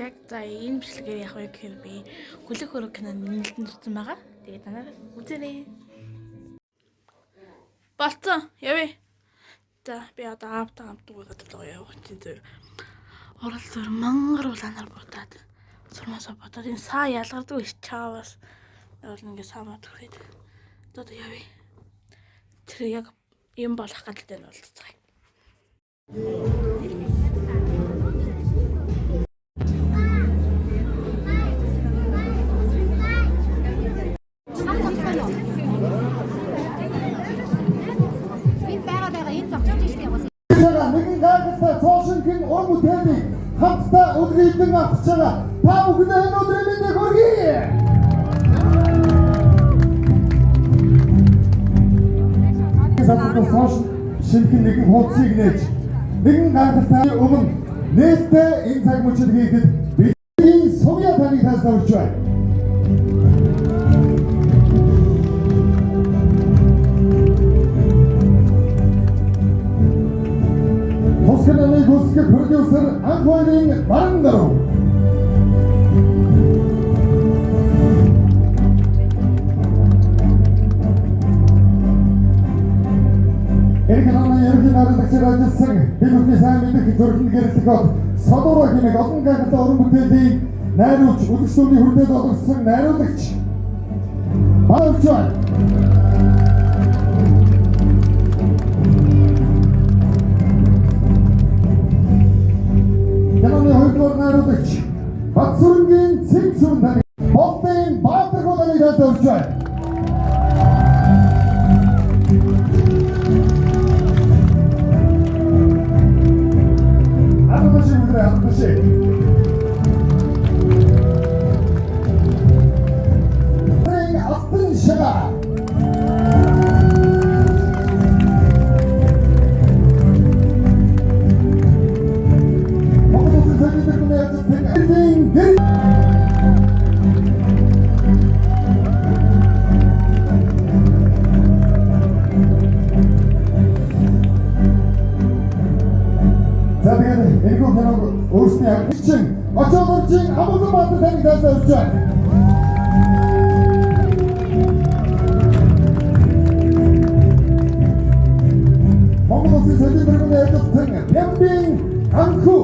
яг за энэ бичлэгээр яг вэ гэхээр би хөлөг хөрөг кинонд нэлээд үзсэн байгаа. Тэгээд танаар үзээрэй. Болцсон. Явъя. За би одоо аавтаа хамтдаа явах чинь орол зур мангар улаанаар бодоод сурмасаа бодоод энэ саа ялгардаг ш чаавас бол ингээ саамаа түрээд одоо явъя. Тэр яг юм болох гэдэг нь болцгоо. Нэгэн гайхалтай цоошингийн ор бүтээний хамтдаа өдрийдэн авч байгаа та бүхэндээ энэ өдрийн мэндийг хүргэе. Сатана цоош шинхэн нэгэн хуудсыг нээж нэгэн гайхалтай өмнө нээлттэй энэ цаг мөчид хийхэд бидний сувья таныг таслаж өгч байна. Тусганы гүсгэх продюсер Анхойрын Барандаруу. Эргэнаны ерөнхий найруулагчаар ажилласан бидний сайн мэдэх зүрхэн гэрлэх бод Содороо хэмээх олон гайхалтай уран бүтээлийн найруулж үзэгчдийн хүрдээд олгосон найруулагч Балжан. Кананы хоёрдугаар найруулагч Батсүрэнгийн Цэнцүрэн таны Болтын Баатар голыг хаалж байна. Аташиг. Бring алтан шага. Өөрсний агчин очоогоржийн амгалан баатар таныг таслаж өгч байна. Монгол Улсын соёлын тэргүүний ажилтан Ямбин Анху.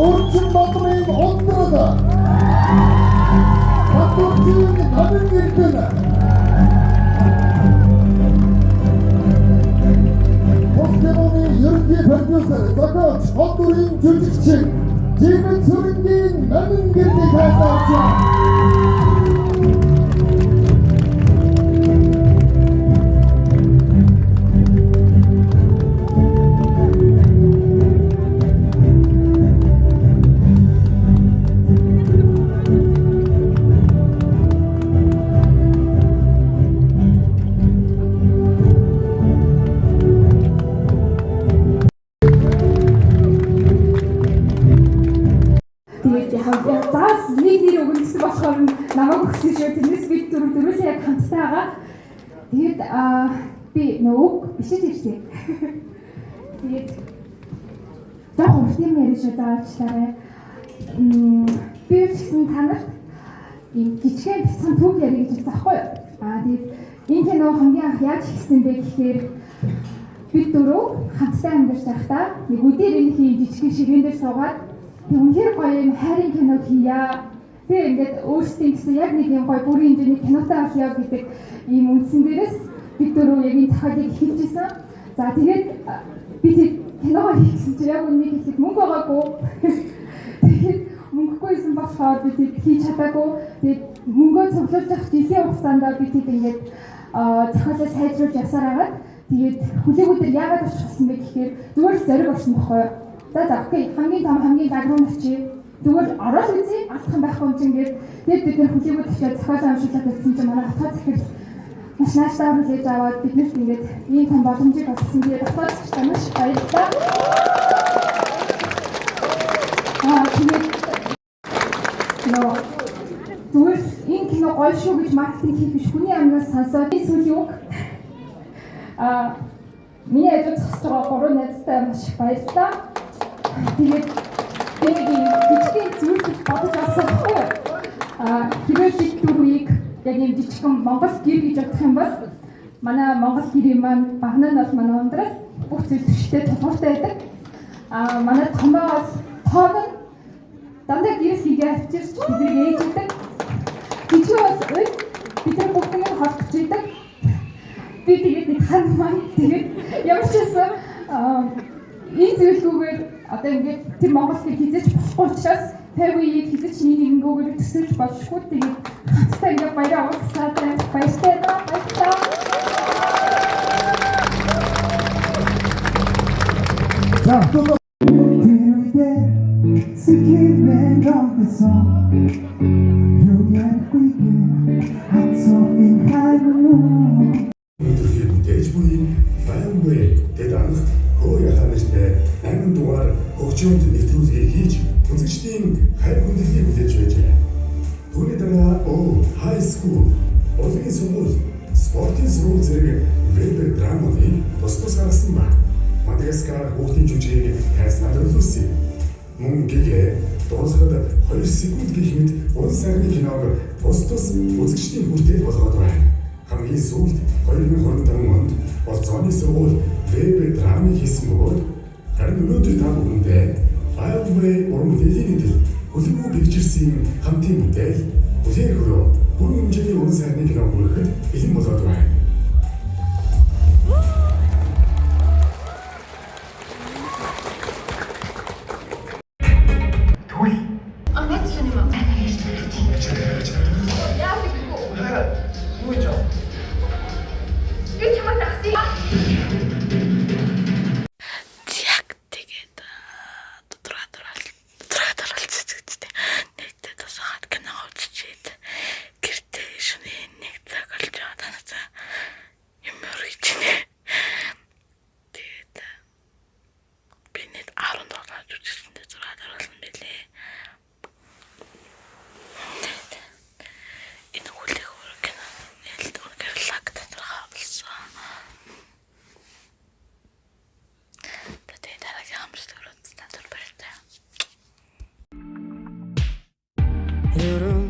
Урчин Батмын ондроо. Батүрчийн намын гэрдэн. Постмодерны ерөнхий продюсер зохиолч Одурын жүжигчин Жимэн Сүрэнгийн намын гэрдийг хаалж байна. Заас нэг нэр өгнө гэсэн болохоор намайг өгсөн шүү. Тэрнээс бид дөрвөөсөө яг хамтдаа байгаа. Тэгээд би нөөг бишэж ирсэн. Тэгээд яг хурдан ярьж байгаачлаарай. Би ч гэсэн танарт ийм жижигхэн бяцхан төв ярих гэж хэлсэн аахгүй юу? Тэгээд энэ кино хамгийн анх яаж хийсэн бэ гэхээр бид дөрөв хамтдаа амьдарч байхдаа нэг өдөр энэ жижигхэн ширээн дээр суугаад үнэхээр гоё юм хайрын кино хийя. Тэгээ ингээд өөрсдийн гэсэн яг нэг юм гоё бүрийн хэмжээний кинотой авъя гэдэг ийм үндсэн дээрээс бид дөрөв яг энэ зохиолыг хийжсэн. За тэгээд би кино хийсэн чинь яг үннийг хэлэхэд мөнгө байгаагүй. Тэгээд мөнгөгүйсэн болохоор би хийж чадаагүй. Тэгээд мөнгөө цуглуулж авах жилийн хугацаанд би ингээд зохиолоо сайжруулж явсаар агаад тэгээд хүлээг өдөр яагаад авчихсан бэ гэхээр зүгээр зориг орсон байхгүй юу? За окей, хамгийн том хамгийн дагруу начи зүгээр ороод үзье, алдах юм байхгүй юм чинь ингээд тэгээд бид нэр хүлээгүүд очиад зохиолоо уншуулад өгсөн чинь манай хатгаа захирал маш нааштай хүлээж аваад биднэрт ингээд ийм том боломжийг олгосон. Тэгээд хатгаа захирал маш баярлалаа. Тэгээд зүгээр энэ кино гоё шүү гэж маркетинг хийх биш хүний амнаас сонсоод энэ сүүлийн үг миний ажил зогсож байгаа гурван найзтай маш их баярлалаа. Тэгээд жижигхэн зүйлс бодож авсан байхгүй юу? Хэрвээ бид дөрвийг яг юм жижигхэн Монгол гэр гэж бодох юм бол манай Монгол гэрийн маань багнаа нь бол манай ундрал бүх зүйл төштэй тулгууртай байдаг. Манай томоос тоог нь дандаа гэрэл хийгээ авчирч бидний ээждэг. Жижиг бол бид нар бүгднийг холбож идэг. Би тэгээд нэг хан маань тэгээд ямар ч байсан энэ зүйлгүйгээр одоо ингээд тэр Монгол хэл хизэж болохгүй учраас Фэвийг хизэж нэгнгүүгээр төсөлж болшгүй. Тэгээд хамтдаа ингээд баяраа уулзаад баяртай баярлалаа. За тоо Дэж буй Фэвэй тэдэнх хөөе ханаштай 8 дугаар хөгжөөнд нэвтрүүлгийг хийж үзэгчдийн хайр хүндлэлийг хүлээж байжээ. Түүний дараа high school, улсын сургууль, спортын сургууль зэрэг веб драманы тус гаргасан ба Мадагаскар хүүхдийн жүжигийг хайснаар төлөвлөсөн. Мөн гэгээ дуусахад 2 секунд гэх мэт уул сайхны киног тус үзэгчдийн хүртэл болгоод байна. Хамгийн сүүлд 2025 онд болцооны сургууль веб драмыг хийсэн бөгөөд харин өнөөдөр та бүхэндээ Фэвэй уран бүтээлийн мэдээ хөлбөмбөг бэлчирсэн хамтын бүтээл бүлээн хөрөө бүрэн хэмжээний уран сайхны кино бүрхэд бэлэн болоод байна. You're